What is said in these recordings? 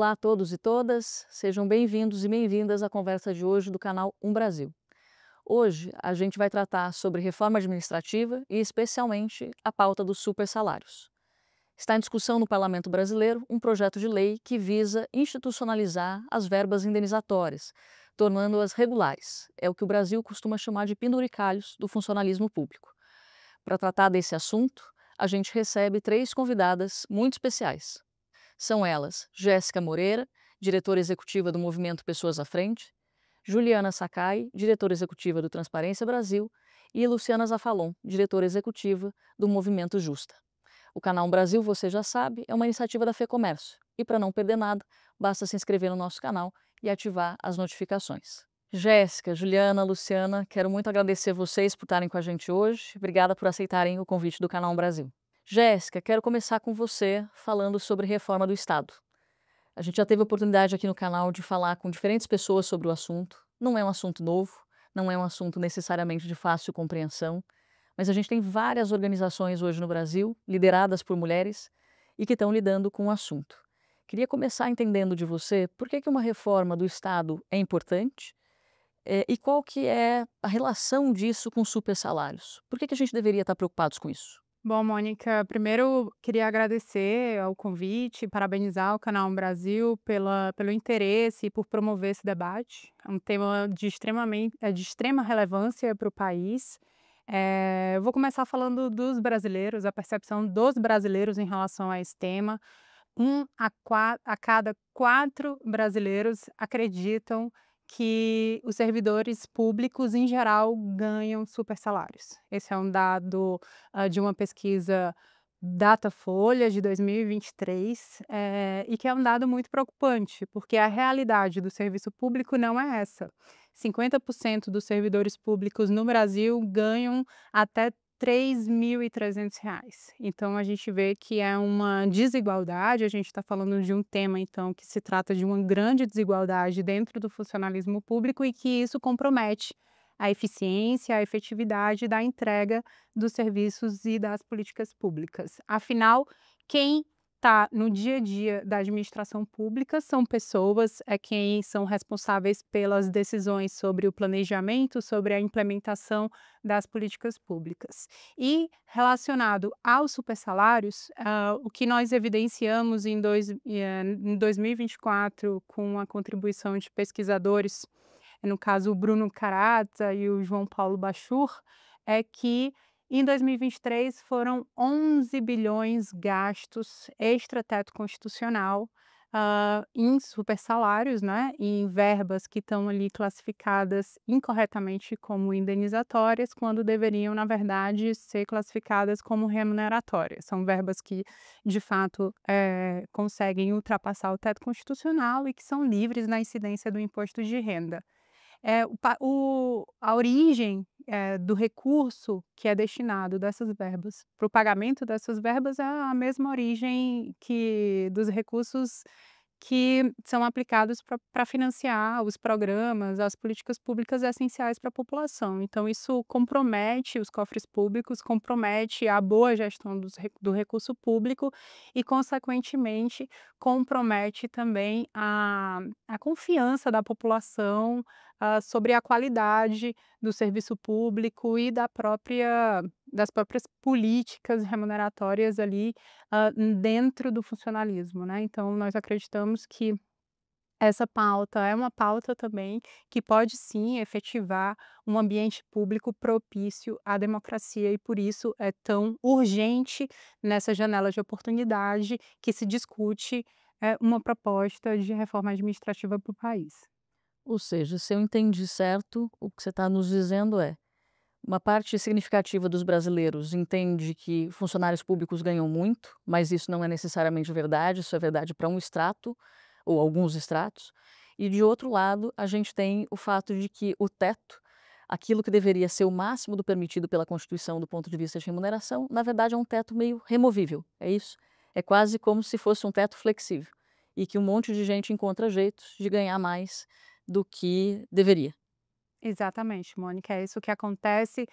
Olá a todos e todas, sejam bem-vindos e bem-vindas à conversa de hoje do canal Brasil. Hoje a gente vai tratar sobre reforma administrativa e especialmente a pauta dos supersalários. Está em discussão no Parlamento Brasileiro um projeto de lei que visa institucionalizar as verbas indenizatórias, tornando-as regulares. É o que o Brasil costuma chamar de penduricalhos do funcionalismo público. Para tratar desse assunto, a gente recebe três convidadas muito especiais. São elas Jéssica Moreira, diretora executiva do Movimento Pessoas à Frente, Juliana Sakai, diretora executiva do Transparência Brasil, e Luciana Zafalon, diretora executiva do Movimento Justa. O canal Brasil, você já sabe, é uma iniciativa da FEComércio. E para não perder nada, basta se inscrever no nosso canal e ativar as notificações. Jéssica, Juliana, Luciana, quero muito agradecer vocês por estarem com a gente hoje. Obrigada por aceitarem o convite do canal Brasil. Jéssica, quero começar com você falando sobre reforma do Estado. A gente já teve a oportunidade aqui no canal de falar com diferentes pessoas sobre o assunto. Não é um assunto novo, não é um assunto necessariamente de fácil compreensão, mas a gente tem várias organizações hoje no Brasil, lideradas por mulheres, e que estão lidando com o assunto. Queria começar entendendo de você por que uma reforma do Estado é importante e qual que é a relação disso com supersalários. Por que a gente deveria estar preocupados com isso? Bom, Mônica, primeiro queria agradecer ao convite, parabenizar o canal Brasil pelo interesse e por promover esse debate. É um tema de extrema relevância para o país. Eu vou começar falando dos brasileiros, a percepção dos brasileiros em relação a esse tema. A cada 4 brasileiros acreditam que os servidores públicos, em geral, ganham supersalários. Esse é um dado, de uma pesquisa Datafolha de 2023, e que é um dado muito preocupante, porque a realidade do serviço público não é essa. 50% dos servidores públicos no Brasil ganham até R$ 3.300. Então a gente vê que é uma desigualdade, a gente está falando de um tema então que se trata de uma grande desigualdade dentro do funcionalismo público e que isso compromete a eficiência, a efetividade da entrega dos serviços e das políticas públicas. Afinal, quem está no dia a dia da administração pública são pessoas, é quem são responsáveis pelas decisões sobre o planejamento, sobre a implementação das políticas públicas. E relacionado aos supersalários, o que nós evidenciamos em 2024 com a contribuição de pesquisadores, no caso o Bruno Carata e o João Paulo Bachur, é que em 2023 foram 11 bilhões gastos extrateto constitucional, em supersalários, né, em verbas que estão ali classificadas incorretamente como indenizatórias, quando deveriam, na verdade, ser classificadas como remuneratórias. São verbas que, de fato, conseguem ultrapassar o teto constitucional e que são livres na incidência do imposto de renda. A origem, do recurso que é destinado dessas verbas para o pagamento dessas verbas é a mesma origem que dos recursos que são aplicados para financiar os programas, as políticas públicas essenciais para a população. Então isso compromete os cofres públicos, compromete a boa gestão do recurso público e, consequentemente, compromete também a confiança da população, sobre a qualidade do serviço público e das próprias políticas remuneratórias ali, dentro do funcionalismo, né. Então nós acreditamos que essa pauta é uma pauta também que pode sim efetivar um ambiente público propício à democracia e por isso é tão urgente nessa janela de oportunidade que se discute, uma proposta de reforma administrativa para o país. Ou seja, se eu entendi certo, o que você está nos dizendo é: uma parte significativa dos brasileiros entende que funcionários públicos ganham muito, mas isso não é necessariamente verdade, isso é verdade para um extrato ou alguns extratos. E de outro lado, a gente tem o fato de que o teto, aquilo que deveria ser o máximo do permitido pela Constituição do ponto de vista de remuneração, na verdade é um teto meio removível, é isso? É quase como se fosse um teto flexível e que um monte de gente encontra jeitos de ganhar mais do que deveria. Exatamente, Mônica, é isso que acontece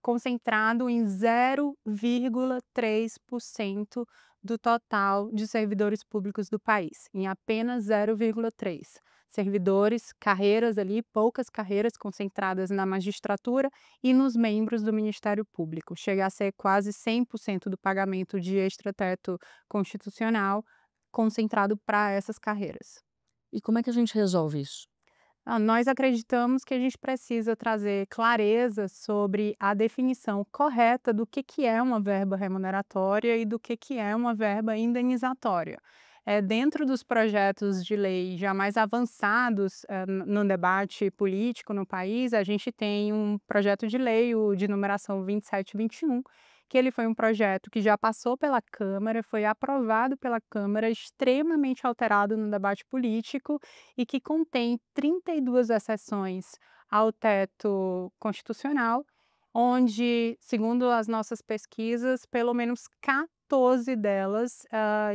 concentrado em 0,3% do total de servidores públicos do país, em apenas 0,3 servidores, carreiras ali, poucas carreiras concentradas na magistratura e nos membros do Ministério Público. Chega a ser quase 100% do pagamento de extrateto constitucional concentrado para essas carreiras. E como é que a gente resolve isso? Nós acreditamos que a gente precisa trazer clareza sobre a definição correta do que é uma verba remuneratória e do que é uma verba indenizatória. Dentro dos projetos de lei já mais avançados, no debate político no país, a gente tem um projeto de lei, o de numeração 2721, que ele foi um projeto que já passou pela Câmara, foi aprovado pela Câmara, extremamente alterado no debate político e que contém 32 exceções ao teto constitucional, onde, segundo as nossas pesquisas, pelo menos 14 delas,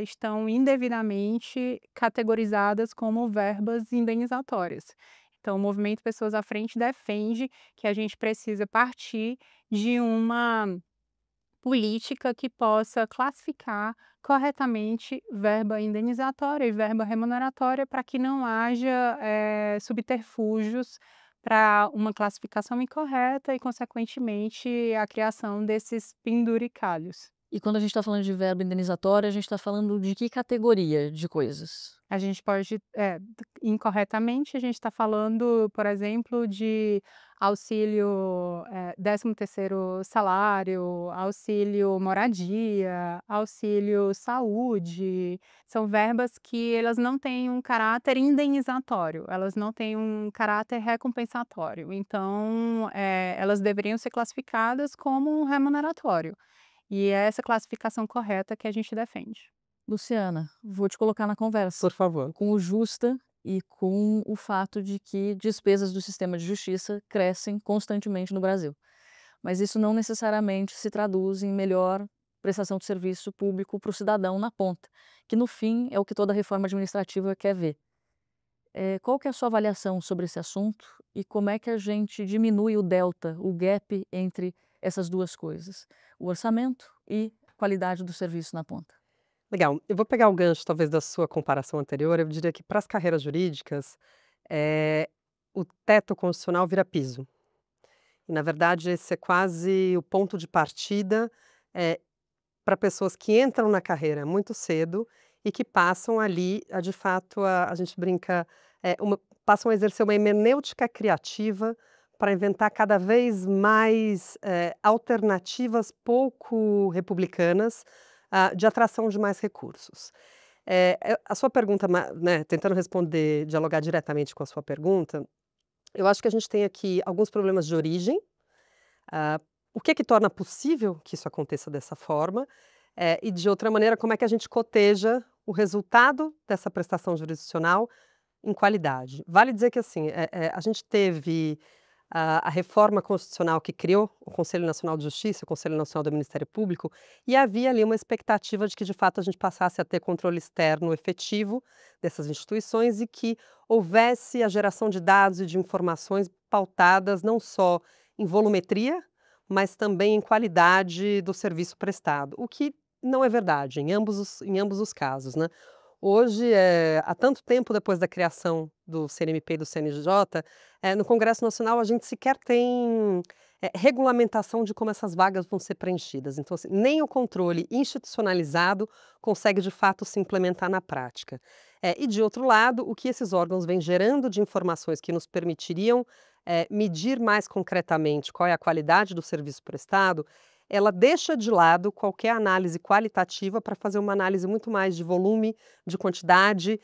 estão indevidamente categorizadas como verbas indenizatórias. Então, o Movimento Pessoas à Frente defende que a gente precisa partir de uma política que possa classificar corretamente verba indenizatória e verba remuneratória para que não haja, subterfúgios para uma classificação incorreta e, consequentemente, a criação desses penduricalhos. E quando a gente está falando de verba indenizatória, a gente está falando de que categoria de coisas? A gente pode incorretamente, a gente está falando, por exemplo, de auxílio, 13º salário, auxílio moradia, auxílio saúde. São verbas que elas não têm um caráter indenizatório, elas não têm um caráter recompensatório. Então, elas deveriam ser classificadas como remuneratório. E é essa classificação correta que a gente defende. Luciana, vou te colocar na conversa, Por favor. com o justa e com o fato de que despesas do sistema de justiça crescem constantemente no Brasil. Mas isso não necessariamente se traduz em melhor prestação de serviço público para o cidadão na ponta, que no fim é o que toda reforma administrativa quer ver. Qual que é a sua avaliação sobre esse assunto e como é que a gente diminui o delta, o gap entre essas duas coisas, o orçamento e qualidade do serviço na ponta? Legal. Eu vou pegar o gancho, talvez, da sua comparação anterior. Eu diria que para as carreiras jurídicas, o teto constitucional vira piso. E, na verdade, esse é quase o ponto de partida, para pessoas que entram na carreira muito cedo e que passam ali, de fato, a gente brinca, passam a exercer uma hermenêutica criativa para inventar cada vez mais alternativas pouco republicanas, de atração de mais recursos. A sua pergunta, né, tentando responder, dialogar diretamente com a sua pergunta, eu acho que a gente tem aqui alguns problemas de origem. O que torna possível que isso aconteça dessa forma, e de outra maneira, como é que a gente coteja o resultado dessa prestação jurisdicional em qualidade. Vale dizer que assim, a gente teve a reforma constitucional que criou o Conselho Nacional de Justiça, o Conselho Nacional do Ministério Público, e havia ali uma expectativa de que de fato a gente passasse a ter controle externo efetivo dessas instituições e que houvesse a geração de dados e de informações pautadas não só em volumetria, mas também em qualidade do serviço prestado, o que não é verdade em ambos os casos, né. Hoje, há tanto tempo depois da criação do CNMP e do CNJ, no Congresso Nacional a gente sequer tem, regulamentação de como essas vagas vão ser preenchidas. Então, assim, nem o controle institucionalizado consegue de fato se implementar na prática. E de outro lado, o que esses órgãos vêm gerando de informações que nos permitiriam, medir mais concretamente qual é a qualidade do serviço prestado, ela deixa de lado qualquer análise qualitativa para fazer uma análise muito mais de volume, de quantidade,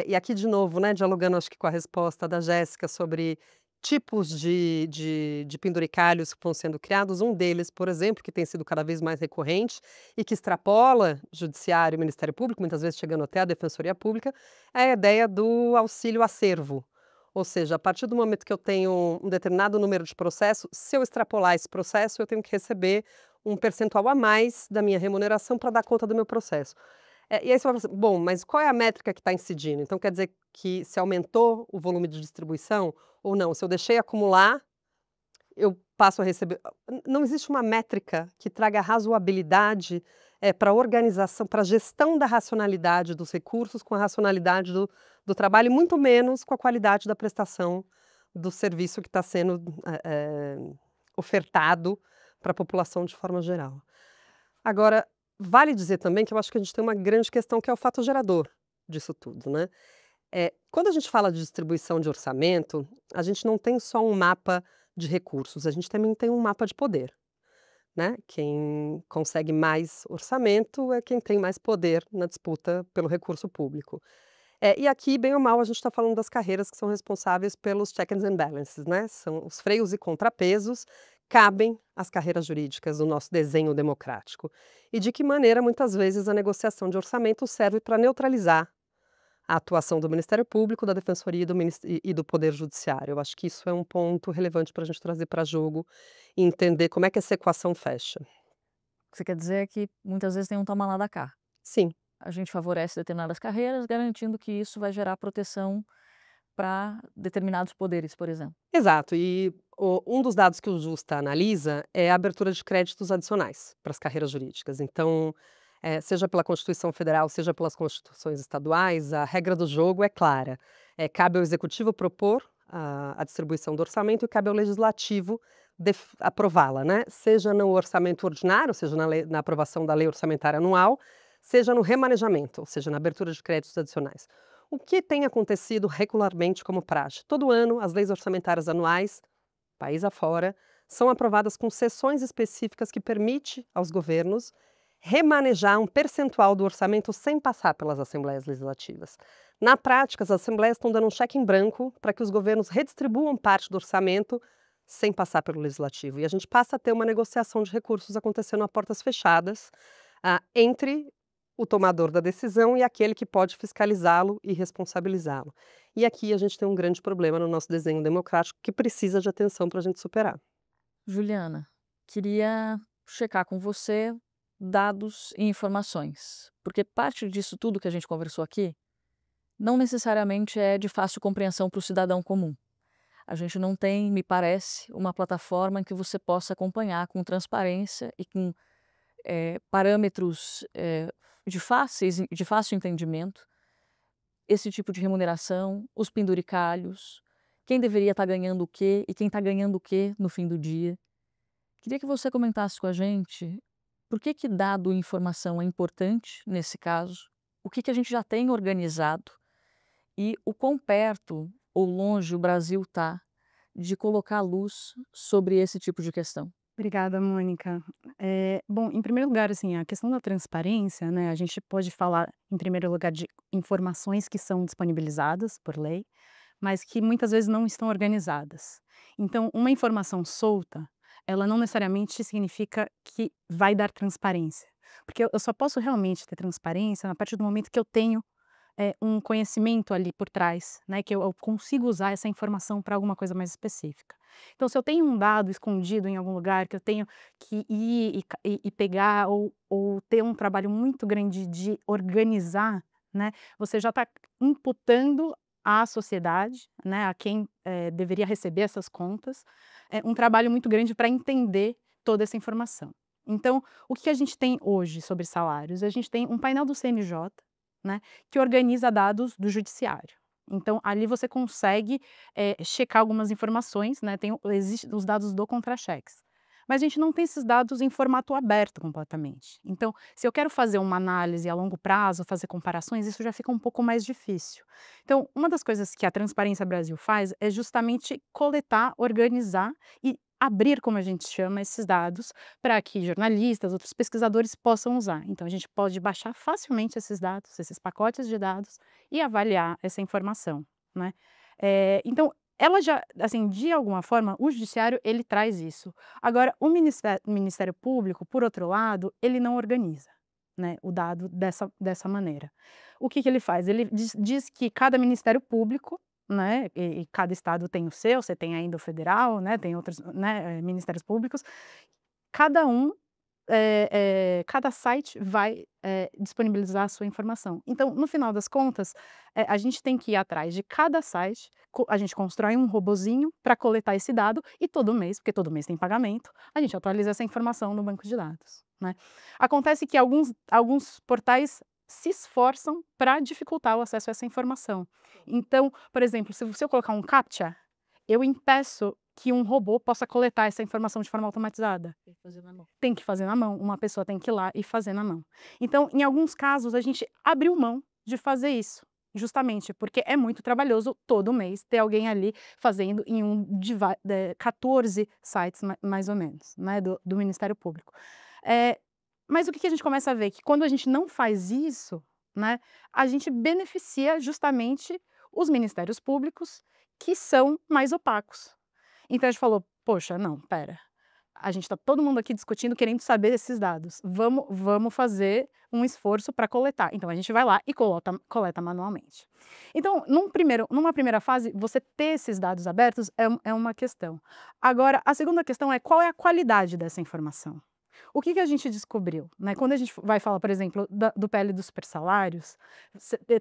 e aqui de novo, né, dialogando acho que com a resposta da Jéssica sobre tipos de penduricalhos que vão sendo criados, um deles, por exemplo, que tem sido cada vez mais recorrente e que extrapola Judiciário e Ministério Público, muitas vezes chegando até a Defensoria Pública, é a ideia do auxílio acervo. Ou seja, a partir do momento que eu tenho um determinado número de processos, se eu extrapolar esse processo, eu tenho que receber um percentual a mais da minha remuneração para dar conta do meu processo. E aí você vai falar assim: "Bom, mas qual é a métrica que está incidindo? Então quer dizer que se aumentou o volume de distribuição ou não? Se eu deixei acumular, eu passo a receber. Não existe uma métrica que traga razoabilidade para a organização, para a gestão da racionalidade dos recursos com a racionalidade do trabalho, e muito menos com a qualidade da prestação do serviço que está sendo ofertado para a população de forma geral. Agora, vale dizer também que eu acho que a gente tem uma grande questão que é o fato gerador disso tudo, né? Quando a gente fala de distribuição de orçamento, a gente não tem só um mapa de recursos, a gente também tem um mapa de poder, né? Quem consegue mais orçamento é quem tem mais poder na disputa pelo recurso público. E aqui, bem ou mal, a gente está falando das carreiras que são responsáveis pelos checks and balances, né? São os freios e contrapesos, cabem às carreiras jurídicas do nosso desenho democrático. E de que maneira, muitas vezes, a negociação de orçamento serve para neutralizar a atuação do Ministério Público, da Defensoria e do Poder Judiciário. Eu acho que isso é um ponto relevante para a gente trazer para jogo e entender como é que essa equação fecha. O que você quer dizer é que muitas vezes tem um toma lá da cá. Sim. A gente favorece determinadas carreiras, garantindo que isso vai gerar proteção para determinados poderes, por exemplo. Exato, e um dos dados que o Justa analisa é a abertura de créditos adicionais para as carreiras jurídicas. Então, seja pela Constituição Federal, seja pelas constituições estaduais, a regra do jogo é clara. Cabe ao Executivo propor a distribuição do orçamento e cabe ao Legislativo aprová-la, né? Seja no orçamento ordinário, seja na aprovação da lei orçamentária anual, seja no remanejamento, ou seja, na abertura de créditos adicionais. O que tem acontecido regularmente como praxe? Todo ano, as leis orçamentárias anuais, país afora, são aprovadas com seções específicas que permitem aos governos remanejar um percentual do orçamento sem passar pelas assembleias legislativas. Na prática, as assembleias estão dando um cheque em branco para que os governos redistribuam parte do orçamento sem passar pelo legislativo. E a gente passa a ter uma negociação de recursos acontecendo a portas fechadas entre o tomador da decisão e aquele que pode fiscalizá-lo e responsabilizá-lo. E aqui a gente tem um grande problema no nosso desenho democrático que precisa de atenção para a gente superar. Juliana, queria checar com você dados e informações, porque parte disso tudo que a gente conversou aqui não necessariamente é de fácil compreensão para o cidadão comum. A gente não tem, me parece, uma plataforma em que você possa acompanhar com transparência e com parâmetros de fácil entendimento esse tipo de remuneração, os penduricalhos, quem deveria estar ganhando o quê e quem está ganhando o quê no fim do dia. Queria que você comentasse com a gente por que dado e informação é importante nesse caso, o que a gente já tem organizado e o quão perto ou longe o Brasil está de colocar a luz sobre esse tipo de questão. Obrigada, Mônica. Bom, em primeiro lugar, assim, a questão da transparência, né, a gente pode falar, em primeiro lugar, de informações que são disponibilizadas por lei, mas que muitas vezes não estão organizadas. Então, uma informação solta, ela não necessariamente significa que vai dar transparência, porque eu só posso realmente ter transparência a partir do momento que eu tenho um conhecimento ali por trás, né, que eu consigo usar essa informação para alguma coisa mais específica. Então, se eu tenho um dado escondido em algum lugar que eu tenho que ir e pegar ou ter um trabalho muito grande de organizar, né, você já está imputando à sociedade, né, a quem deveria receber essas contas, um trabalho muito grande para entender toda essa informação. Então, o que a gente tem hoje sobre salários? A gente tem um painel do CNJ, né, que organiza dados do judiciário. Então, ali você consegue checar algumas informações, né, existem os dados do contra-cheques. Mas a gente não tem esses dados em formato aberto completamente. Então, se eu quero fazer uma análise a longo prazo, fazer comparações, isso já fica um pouco mais difícil. Então, uma das coisas que a Transparência Brasil faz é justamente coletar, organizar e abrir, como a gente chama, esses dados para que jornalistas, outros pesquisadores possam usar. Então, a gente pode baixar facilmente esses dados, esses pacotes de dados e avaliar essa informação, né? Então, ela já, assim, de alguma forma, o judiciário, ele traz isso. Agora, o Ministério Público, por outro lado, ele não organiza, né, o dado dessa maneira. O que ele faz? Ele diz que cada Ministério Público, né, e cada estado tem o seu, você tem ainda o federal, né, tem outros, né, ministérios públicos, cada um cada site vai disponibilizar a sua informação. Então, no final das contas, a gente tem que ir atrás de cada site, a gente constrói um robozinho para coletar esse dado e todo mês, porque todo mês tem pagamento, a gente atualiza essa informação no banco de dados, né? Acontece que alguns portais se esforçam para dificultar o acesso a essa informação. Então, por exemplo, se eu colocar um CAPTCHA, eu impeço que um robô possa coletar essa informação de forma automatizada. Tem que fazer na mão. Tem que fazer na mão, uma pessoa tem que ir lá e fazer na mão. Então, em alguns casos, a gente abriu mão de fazer isso, justamente porque é muito trabalhoso todo mês ter alguém ali fazendo em 14 sites, mais ou menos, né, do Ministério Público. Mas o que a gente começa a ver? Que quando a gente não faz isso, né, a gente beneficia justamente os ministérios públicos que são mais opacos. Então a gente falou, poxa, não, pera, a gente está todo mundo aqui discutindo, querendo saber desses dados. Vamos fazer um esforço para coletar. Então a gente vai lá e coleta manualmente. Então, numa primeira fase, você ter esses dados abertos é uma questão. Agora, a segunda questão é qual é a qualidade dessa informação. O que a gente descobriu, né? Quando a gente vai falar, por exemplo, do PL dos supersalários,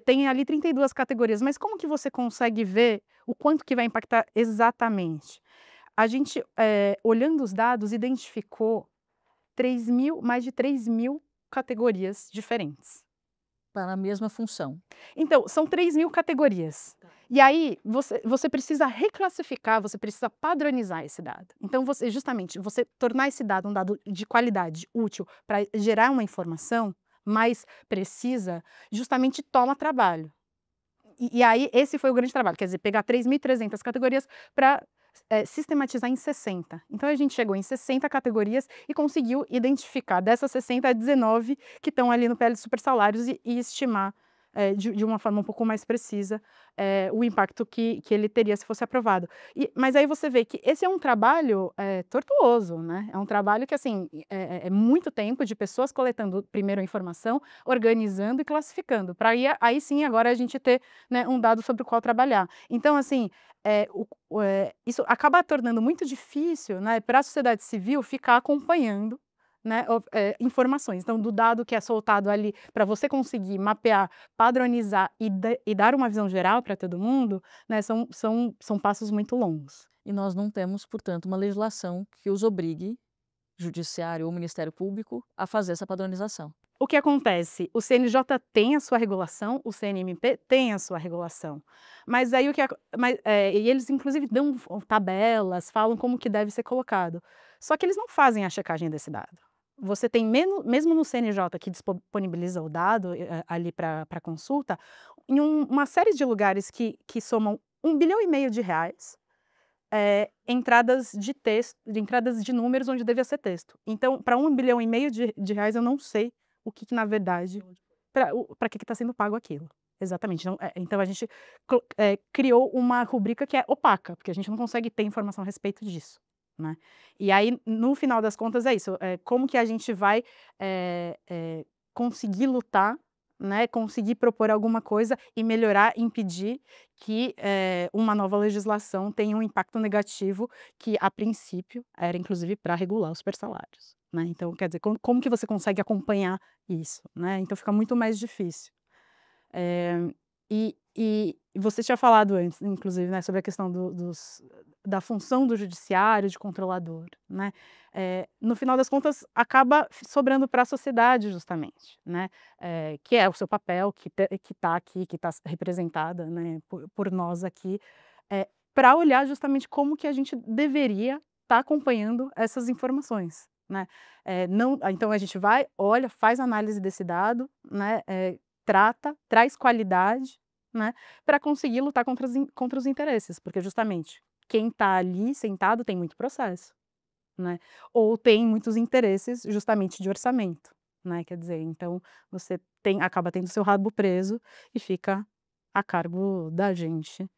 tem ali 32 categorias, mas como que você consegue ver o quanto que vai impactar exatamente? A gente, olhando os dados, identificou mais de 3.000 categorias diferentes. Para a mesma função. Então, são 3.000 categorias. E aí, você precisa reclassificar, você precisa padronizar esse dado. Então, você tornar esse dado um dado de qualidade, útil, para gerar uma informação mais precisa, justamente toma trabalho. E aí, esse foi o grande trabalho, quer dizer, pegar 3.300 categorias para sistematizar em 60. Então, a gente chegou em 60 categorias e conseguiu identificar dessas 60, 19 que estão ali no PL de supersalários e estimar de uma forma um pouco mais precisa o impacto que ele teria se fosse aprovado. Mas aí você vê que esse é um trabalho tortuoso, né? É um trabalho que, assim, é muito tempo de pessoas coletando primeiro a informação, organizando e classificando, para aí sim agora a gente ter, né, um dado sobre o qual trabalhar. Então, assim, isso acaba tornando muito difícil, né, para a sociedade civil ficar acompanhando, né, informações. Então, do dado que é soltado ali para você conseguir mapear, padronizar e dar uma visão geral para todo mundo, né, são passos muito longos. E nós não temos, portanto, uma legislação que os obrigue, Judiciário ou Ministério Público, a fazer essa padronização. O que acontece? O CNJ tem a sua regulação, o CNMP tem a sua regulação. Mas aí e eles inclusive dão tabelas, falam como que deve ser colocado. Só que eles não fazem a checagem desse dado. Você tem, mesmo no CNJ que disponibiliza o dado ali para consulta, em uma série de lugares que somam R$ 1,5 bilhão entradas de texto, entradas de números onde devia ser texto. Então, para R$ 1,5 bilhão de reais, eu não sei o que na verdade, para que está sendo pago aquilo. Exatamente. Então a gente criou uma rubrica que é opaca, porque a gente não consegue ter informação a respeito disso, né? E aí, no final das contas, é isso. Como que a gente vai conseguir lutar, né, conseguir propor alguma coisa e melhorar, impedir que uma nova legislação tenha um impacto negativo que, a princípio, era inclusive para regular os supersalários, né? Então, quer dizer, como que você consegue acompanhar isso, né? Então fica muito mais difícil. E você tinha falado antes, inclusive, né, sobre a questão da função do judiciário de controlador, né? No final das contas, acaba sobrando para a sociedade, justamente, né? Que é o seu papel, que está aqui, que está representada, né, por nós aqui, para olhar justamente como que a gente deveria estar acompanhando essas informações, né? Então a gente vai, olha, faz análise desse dado, né? Traz qualidade, né, para conseguir lutar contra os interesses, porque justamente quem está ali sentado tem muito processo, né, ou tem muitos interesses justamente de orçamento, né, quer dizer, então você acaba tendo seu rabo preso e fica a cargo da gente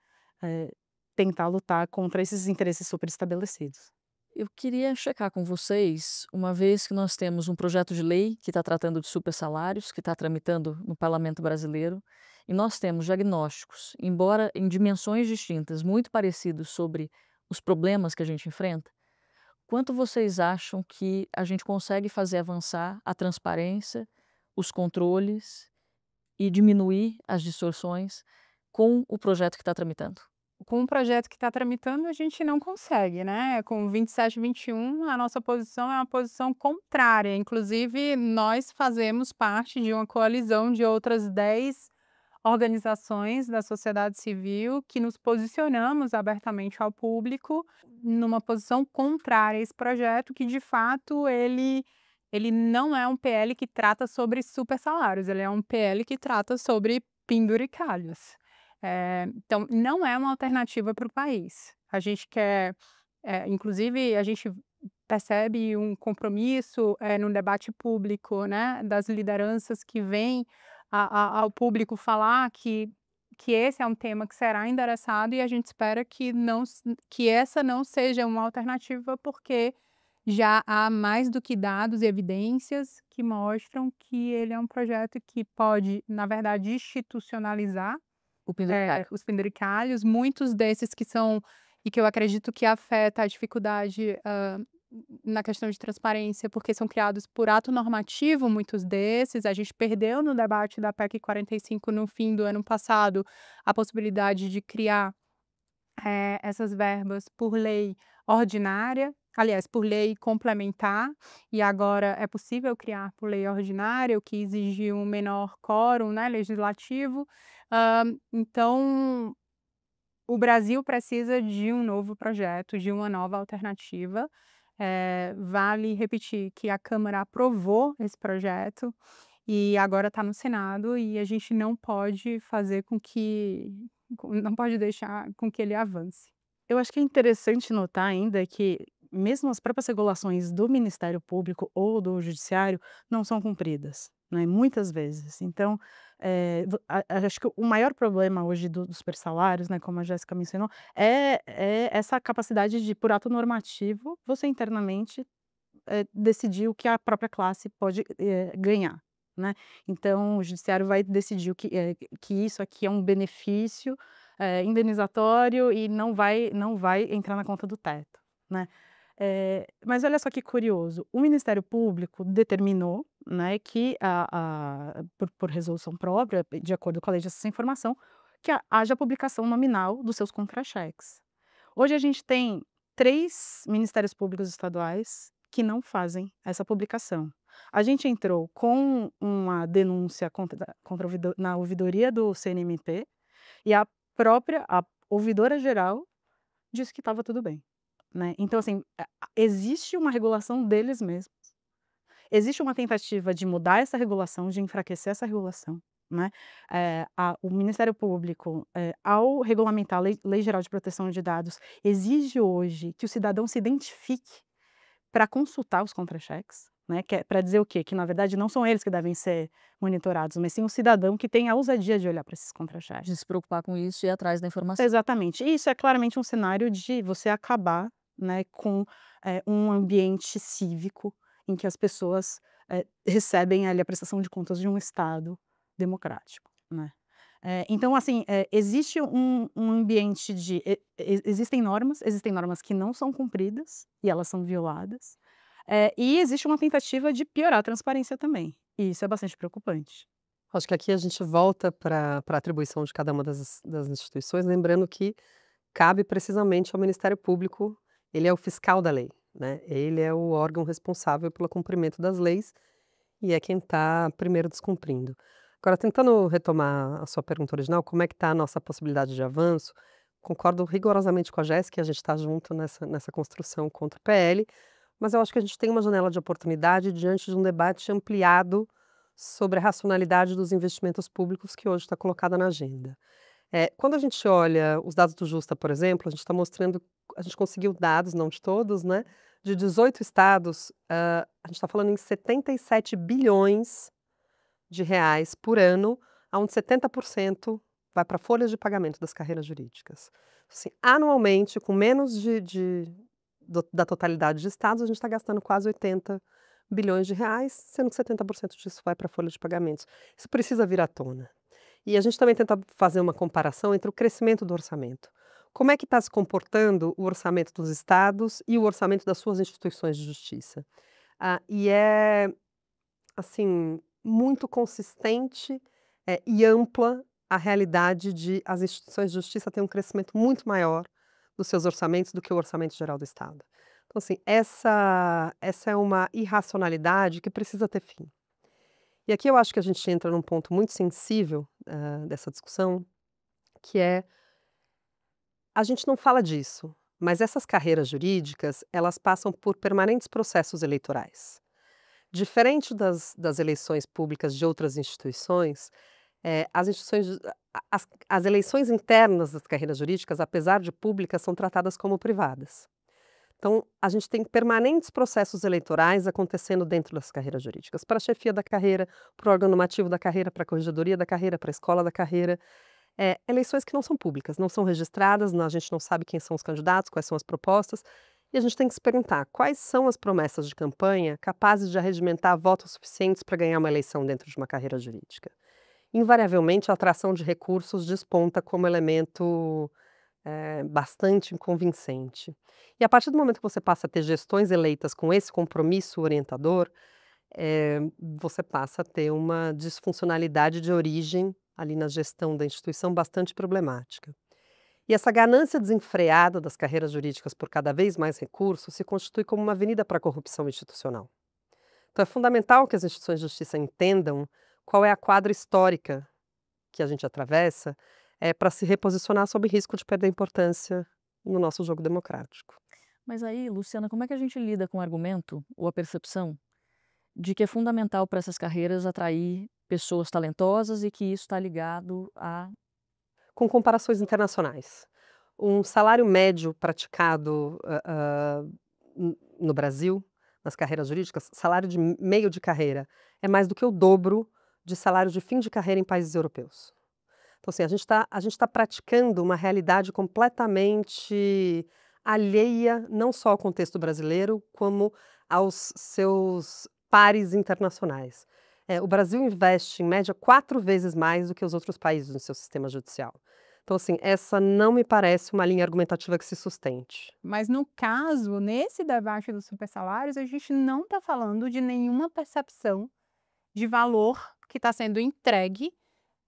tentar lutar contra esses interesses super estabelecidos. Eu queria checar com vocês, uma vez que nós temos um projeto de lei que está tratando de supersalários, que está tramitando no Parlamento brasileiro, e nós temos diagnósticos, embora em dimensões distintas, muito parecidos sobre os problemas que a gente enfrenta. quanto vocês acham que a gente consegue fazer avançar a transparência, os controles e diminuir as distorções com o projeto que está tramitando? Com o projeto que está tramitando, a gente não consegue, né? Com o 27 e 21, a nossa posição é uma posição contrária. Inclusive, nós fazemos parte de uma coalizão de outras 10 organizações da sociedade civil que nos posicionamos abertamente ao público numa posição contrária a esse projeto, que de fato ele não é um PL que trata sobre supersalários, ele é um PL que trata sobre penduricalhos. Então, não é uma alternativa para o país. A gente quer, inclusive, a gente percebe um compromisso no debate público, né, das lideranças que vêm ao público falar que esse é um tema que será endereçado, e a gente espera que essa não seja uma alternativa, porque já há mais do que dados e evidências que mostram que ele é um projeto que pode, na verdade, institucionalizar O penduricalho. os penduricalhos, muitos desses que são e que eu acredito que afeta a dificuldade, na questão de transparência, porque são criados por ato normativo, muitos desses. A gente perdeu no debate da PEC 45 no fim do ano passado a possibilidade de criar, essas verbas por lei ordinária, aliás, por lei complementar, e agora é possível criar por lei ordinária, o que exige um menor quórum, né, legislativo. Então, o Brasil precisa de um novo projeto, de uma nova alternativa. Vale repetir que a Câmara aprovou esse projeto e agora está no Senado, e a gente não pode não pode deixar com que ele avance. Eu acho que é interessante notar ainda que mesmo as próprias regulações do Ministério Público ou do Judiciário não são cumpridas, né, muitas vezes. Então, acho que o maior problema hoje dos supersalários, né, como a Jéssica mencionou, é essa capacidade de, por ato normativo, você internamente, decidir o que a própria classe pode, ganhar, né. Então o judiciário vai decidir que isso aqui é um benefício, indenizatório, e não vai entrar na conta do teto, né. Mas olha só que curioso, o Ministério Público determinou, né, que por resolução própria, de acordo com a Lei de Acesso à Informação, que haja publicação nominal dos seus contra-cheques. Hoje a gente tem 3 ministérios públicos estaduais que não fazem essa publicação. A gente entrou com uma denúncia na ouvidoria do CNMP, e a ouvidora geral disse que estava tudo bem, né. Então assim, existe uma regulação deles mesmos, existe uma tentativa de mudar essa regulação, de enfraquecer essa regulação, né. O Ministério Público, ao regulamentar a Lei Geral de Proteção de Dados, exige hoje que o cidadão se identifique para consultar os contra-cheques, né, que é pra dizer o quê? Que na verdade não são eles que devem ser monitorados, mas sim o cidadão que tem a ousadia de olhar para esses contra-cheques. De se preocupar com isso e ir atrás da informação. Exatamente. E isso é claramente um cenário de você acabar, né, com, um ambiente cívico em que as pessoas, recebem ali a prestação de contas de um Estado democrático, né. Então assim, existe um ambiente de existem normas que não são cumpridas e elas são violadas, e existe uma tentativa de piorar a transparência também, e isso é bastante preocupante. Acho que aqui a gente volta para a atribuição de cada uma das instituições, lembrando que cabe precisamente ao Ministério Público, ele é o fiscal da lei, né, ele é o órgão responsável pelo cumprimento das leis e é quem está primeiro descumprindo. Agora, tentando retomar a sua pergunta original, como é que está a nossa possibilidade de avanço, concordo rigorosamente com a Jéssica, a gente está junto nessa construção contra o PL, mas eu acho que a gente tem uma janela de oportunidade diante de um debate ampliado sobre a racionalidade dos investimentos públicos que hoje está colocada na agenda. Quando a gente olha os dados do Justa, por exemplo, a gente está mostrando, a gente conseguiu dados, não de todos, né, de 18 estados, a gente está falando em 77 bilhões de reais por ano, onde 70% vai para folhas de pagamento das carreiras jurídicas. Assim, anualmente, com menos da totalidade de estados, a gente está gastando quase 80 bilhões de reais, sendo que 70% disso vai para folha de pagamentos. Isso precisa vir à tona. E a gente também tenta fazer uma comparação entre o crescimento do orçamento. como é que está se comportando o orçamento dos estados e o orçamento das suas instituições de justiça. E é, assim, muito consistente, e ampla a realidade de as instituições de justiça têm um crescimento muito maior dos seus orçamentos do que o orçamento geral do estado. Então, assim, essa é uma irracionalidade que precisa ter fim. E aqui eu acho que a gente entra num ponto muito sensível, dessa discussão, que é, a gente não fala disso, mas essas carreiras jurídicas, elas passam por permanentes processos eleitorais. Diferente das eleições públicas de outras instituições, as instituições, as eleições internas das carreiras jurídicas, apesar de públicas, são tratadas como privadas. Então, a gente tem permanentes processos eleitorais acontecendo dentro das carreiras jurídicas, para a chefia da carreira, para o órgão normativo da carreira, para a corregedoria da carreira, para a escola da carreira. Eleições que não são públicas, não são registradas, a gente não sabe quem são os candidatos, quais são as propostas, e a gente tem que se perguntar quais são as promessas de campanha capazes de arregimentar votos suficientes para ganhar uma eleição dentro de uma carreira jurídica. Invariavelmente, a atração de recursos desponta como elemento bastante convincente. E a partir do momento que você passa a ter gestões eleitas com esse compromisso orientador, você passa a ter uma disfuncionalidade de origem ali na gestão da instituição bastante problemática. E essa ganância desenfreada das carreiras jurídicas por cada vez mais recursos se constitui como uma avenida para a corrupção institucional. Então é fundamental que as instituições de justiça entendam qual é a quadra histórica que a gente atravessa, para se reposicionar sob risco de perder importância no nosso jogo democrático. Mas aí, Luciana, como é que a gente lida com o argumento ou a percepção de que é fundamental para essas carreiras atrair pessoas talentosas e que isso está ligado a... Com comparações internacionais. Um salário médio praticado no Brasil, nas carreiras jurídicas, salário de meio de carreira, é mais do que o dobro de salário de fim de carreira em países europeus. Então, assim, a gente tá praticando uma realidade completamente alheia, não só ao contexto brasileiro, como aos seus pares internacionais. O Brasil investe, em média, 4 vezes mais do que os outros países no seu sistema judicial. Então, assim, essa não me parece uma linha argumentativa que se sustente. Mas no caso, nesse debate dos supersalários, a gente não está falando de nenhuma percepção de valor que está sendo entregue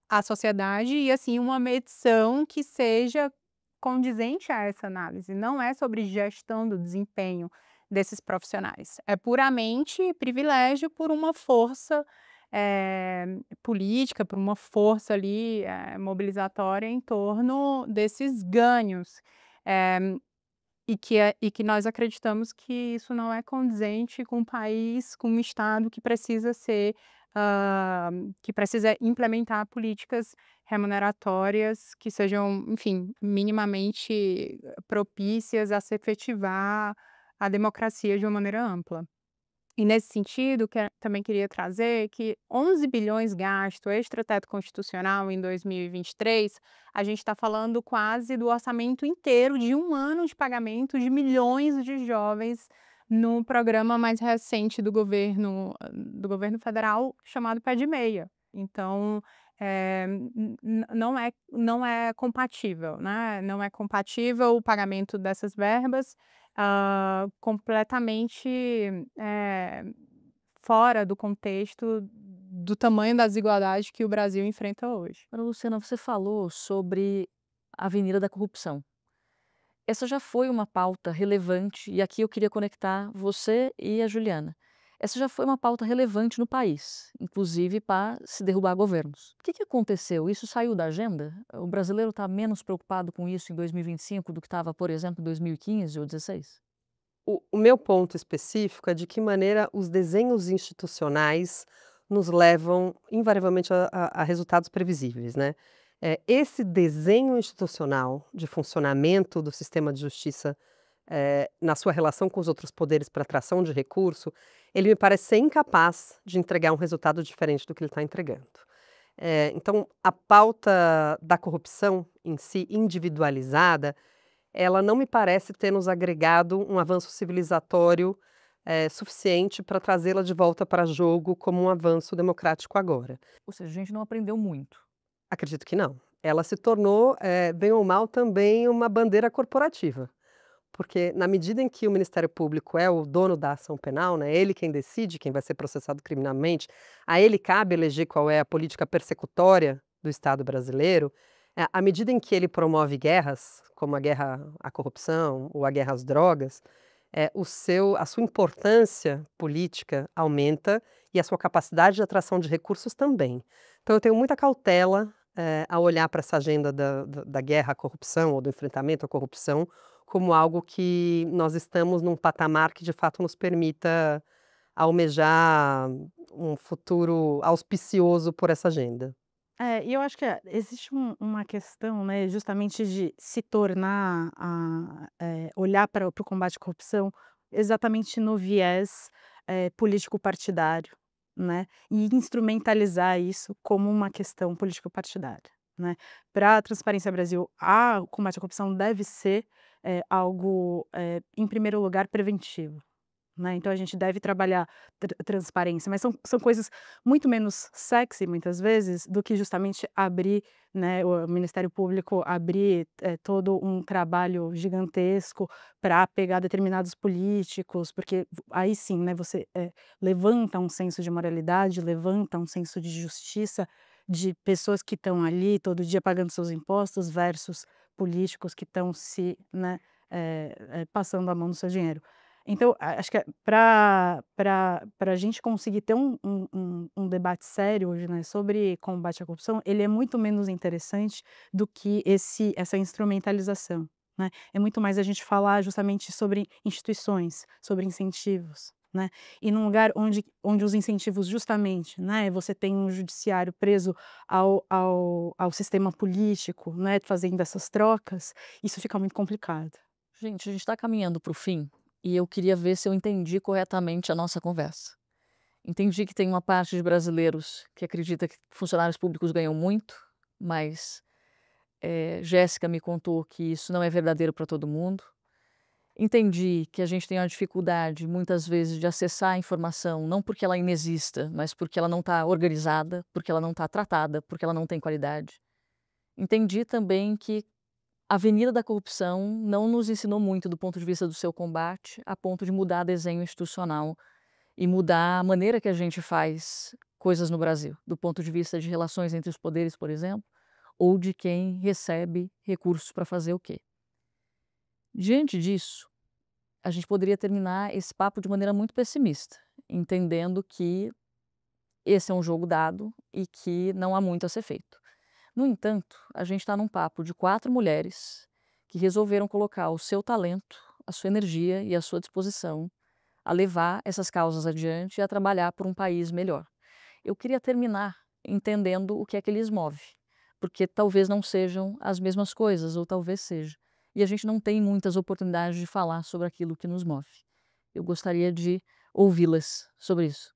à sociedade e, assim, uma medição que seja condizente a essa análise. Não é sobre gestão do desempenho desses profissionais. É puramente privilégio por uma força política, por uma força ali mobilizatória em torno desses ganhos. E que nós acreditamos que isso não é condizente com um país, com um Estado que precisa que precisa implementar políticas remuneratórias que sejam, enfim, minimamente propícias a se efetivar a democracia de uma maneira ampla. E nesse sentido, também queria trazer que 11 bilhões gasto extra-teto constitucional em 2023, a gente está falando quase do orçamento inteiro de um ano de pagamento de milhões de jovens no programa mais recente do governo federal, chamado Pé de Meia. Então, não é compatível, né? Não é compatível o pagamento dessas verbas completamente fora do contexto do tamanho das desigualdades que o Brasil enfrenta hoje. Agora, Luciana, você falou sobre a Avenida da Corrupção. Essa já foi uma pauta relevante, e aqui eu queria conectar você e a Juliana. Essa já foi uma pauta relevante no país, inclusive para se derrubar governos. O que aconteceu? Isso saiu da agenda? O brasileiro está menos preocupado com isso em 2025 do que estava, por exemplo, em 2015 ou 2016? O meu ponto específico é de que maneira os desenhos institucionais nos levam, invariavelmente, a resultados previsíveis, né? Esse desenho institucional de funcionamento do sistema de justiça, na sua relação com os outros poderes para atração de recurso, ele me parece ser incapaz de entregar um resultado diferente do que ele está entregando. Então, a pauta da corrupção em si, individualizada, ela não me parece ter nos agregado um avanço civilizatório suficiente para trazê-la de volta para jogo como um avanço democrático agora. Ou seja, a gente não aprendeu muito. Acredito que não. ela se tornou, bem ou mal, também uma bandeira corporativa. Porque na medida em que o Ministério Público é o dono da ação penal, né, ele quem decide quem vai ser processado criminalmente, a ele cabe eleger qual é a política persecutória do Estado brasileiro, à medida em que ele promove guerras, como a guerra à corrupção ou a guerra às drogas, a sua importância política aumenta e a sua capacidade de atração de recursos também. Então eu tenho muita cautela, ao olhar para essa agenda da guerra à corrupção ou do enfrentamento à corrupção, como algo que nós estamos num patamar que de fato nos permita almejar um futuro auspicioso por essa agenda. E eu acho que existe uma questão, né, justamente de se tornar olhar para o combate à corrupção exatamente no viés, político partidário, né, e instrumentalizar isso como uma questão político partidária, né. Pra Transparência Brasil, o combate à corrupção deve ser, algo, em primeiro lugar preventivo. Né, então a gente deve trabalhar transparência, mas são coisas muito menos sexy, muitas vezes, do que justamente abrir, né, o Ministério Público abrir, todo um trabalho gigantesco para pegar determinados políticos, porque aí sim, né, você, levanta um senso de moralidade, levanta um senso de justiça de pessoas que estão ali todo dia pagando seus impostos versus políticos que estão se, né, passando a mão no seu dinheiro. Então, acho que para a gente conseguir ter um debate sério hoje, né, sobre combate à corrupção, ele é muito menos interessante do que essa instrumentalização, né. É muito mais a gente falar justamente sobre instituições, sobre incentivos, né. E num lugar onde os incentivos justamente, né, você tem um judiciário preso ao sistema político, né, fazendo essas trocas, isso fica muito complicado. Gente, a gente está caminhando para o fim e eu queria ver se eu entendi corretamente a nossa conversa. Entendi que tem uma parte de brasileiros que acredita que funcionários públicos ganham muito, mas Jéssica me contou que isso não é verdadeiro para todo mundo. Entendi que a gente tem uma dificuldade, muitas vezes, de acessar a informação, não porque ela inexista, mas porque ela não está organizada, porque ela não está tratada, porque ela não tem qualidade. Entendi também que a Avenida da Corrupção não nos ensinou muito do ponto de vista do seu combate, a ponto de mudar desenho institucional e mudar a maneira que a gente faz coisas no Brasil, do ponto de vista de relações entre os poderes, por exemplo, ou de quem recebe recursos para fazer o quê. Diante disso, a gente poderia terminar esse papo de maneira muito pessimista, entendendo que esse é um jogo dado e que não há muito a ser feito. No entanto, a gente está num papo de 4 mulheres que resolveram colocar o seu talento, a sua energia e a sua disposição a levar essas causas adiante e a trabalhar por um país melhor. Eu queria terminar entendendo o que é que lhes move, porque talvez não sejam as mesmas coisas, ou talvez seja. E a gente não tem muitas oportunidades de falar sobre aquilo que nos move. Eu gostaria de ouvi-las sobre isso.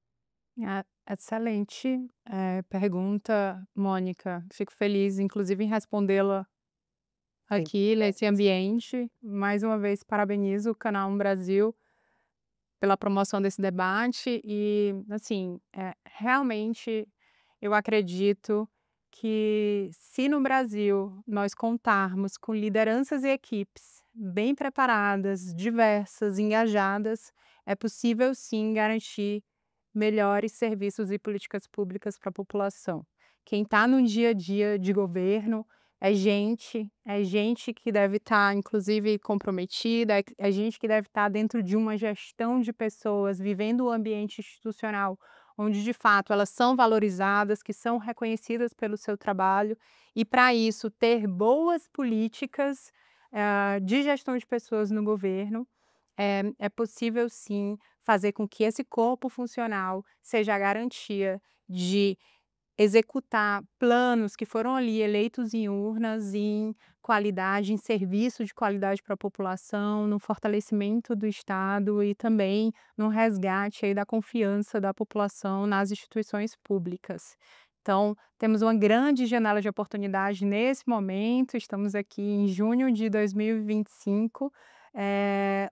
Excelente, pergunta, Mônica. Fico feliz, inclusive, em respondê-la Sim. aqui nesse ambiente. Mais uma vez, parabenizo o Canal Brasil pela promoção desse debate e, assim, realmente eu acredito que se no Brasil nós contarmos com lideranças e equipes bem preparadas, diversas, engajadas, é possível sim garantir melhores serviços e políticas públicas para a população. Quem está no dia a dia de governo é gente que deve estar, inclusive, comprometida, é gente que deve estar dentro de uma gestão de pessoas, vivendo o ambiente institucional, onde de fato elas são valorizadas, que são reconhecidas pelo seu trabalho, e para isso ter boas políticas de gestão de pessoas no governo, é possível sim fazer com que esse corpo funcional seja a garantia de executar planos que foram ali eleitos em urnas, em qualidade, em serviço de qualidade para a população, no fortalecimento do Estado e também no resgate aí da confiança da população nas instituições públicas. Então, temos uma grande janela de oportunidade nesse momento, estamos aqui em junho de 2025,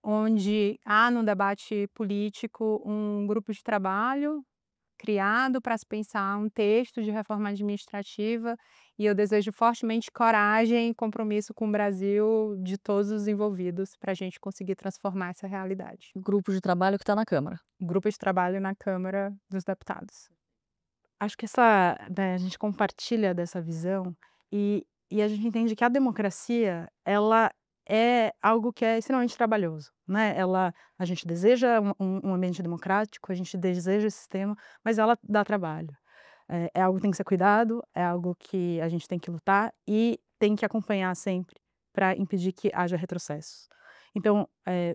onde há no debate político um grupo de trabalho criado para se pensar um texto de reforma administrativa e eu desejo fortemente coragem e compromisso com o Brasil de todos os envolvidos para a gente conseguir transformar essa realidade. Grupo de trabalho que está na Câmara. Grupo de trabalho na Câmara dos Deputados. Acho que né, a gente compartilha dessa visão e a gente entende que a democracia, ela é algo que é extremamente trabalhoso, né? A gente deseja um ambiente democrático, a gente deseja esse sistema, mas ela dá trabalho. É algo que tem que ser cuidado, é algo que a gente tem que lutar e tem que acompanhar sempre para impedir que haja retrocessos. Então,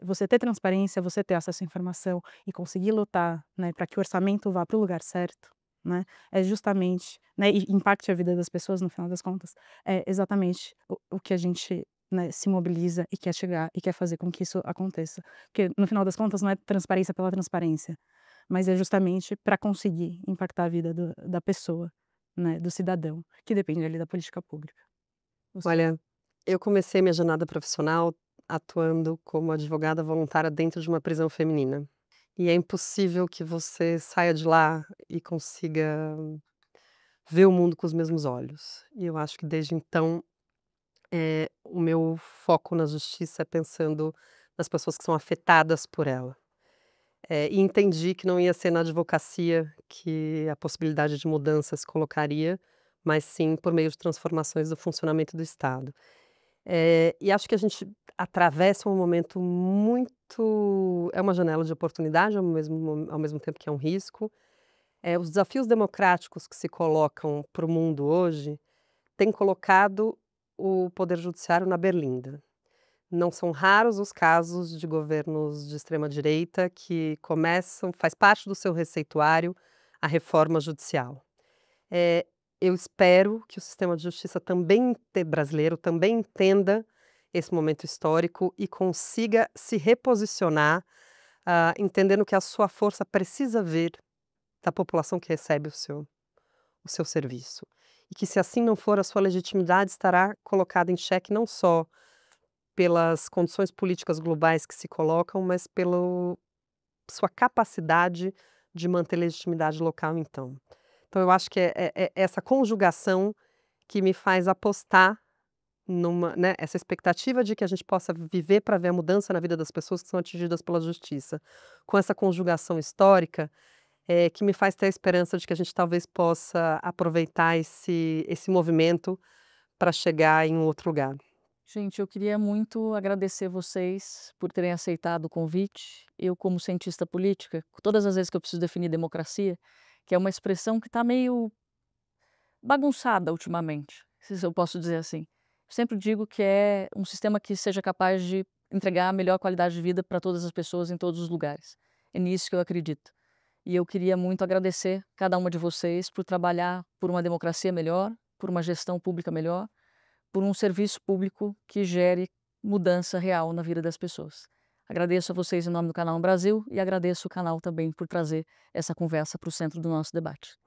você ter transparência, você ter acesso à informação e conseguir lutar, né, para que o orçamento vá para o lugar certo, né, é justamente, né, e impacte a vida das pessoas no final das contas, é exatamente o que a gente, né, se mobiliza e quer chegar e quer fazer com que isso aconteça. Porque no final das contas não é transparência pela transparência, mas é justamente para conseguir impactar a vida da pessoa, né, do cidadão, que depende ali da política pública. Olha, eu comecei minha jornada profissional atuando como advogada voluntária dentro de uma prisão feminina. E é impossível que você saia de lá e consiga ver o mundo com os mesmos olhos. E eu acho que desde então, o meu foco na justiça é pensando nas pessoas que são afetadas por ela. E entendi que não ia ser na advocacia que a possibilidade de mudança se colocaria, mas sim por meio de transformações do funcionamento do Estado. E acho que a gente atravessa um momento muito é uma janela de oportunidade ao mesmo tempo que é um risco. Os desafios democráticos que se colocam para o mundo hoje têm colocado o poder judiciário na berlinda. Não são raros os casos de governos de extrema direita que faz parte do seu receituário a reforma judicial. Eu espero que o sistema de justiça brasileiro também entenda esse momento histórico e consiga se reposicionar, entendendo que a sua força precisa vir da população que recebe o seu serviço. E que, se assim não for, a sua legitimidade estará colocada em xeque não só pelas condições políticas globais que se colocam, mas pela sua capacidade de manter legitimidade local, então. Então eu acho que é essa conjugação que me faz apostar né, essa expectativa de que a gente possa viver para ver a mudança na vida das pessoas que são atingidas pela justiça, com essa conjugação histórica, que me faz ter a esperança de que a gente talvez possa aproveitar esse movimento para chegar em um outro lugar. Gente, eu queria muito agradecer vocês por terem aceitado o convite. Eu, como cientista política, todas as vezes que eu preciso definir democracia, que é uma expressão que está meio bagunçada ultimamente, se eu posso dizer assim. Sempre digo que é um sistema que seja capaz de entregar a melhor qualidade de vida para todas as pessoas em todos os lugares. É nisso que eu acredito. E eu queria muito agradecer cada uma de vocês por trabalhar por uma democracia melhor, por uma gestão pública melhor, por um serviço público que gere mudança real na vida das pessoas. Agradeço a vocês em nome do Canal Brasil e agradeço o canal também por trazer essa conversa para o centro do nosso debate.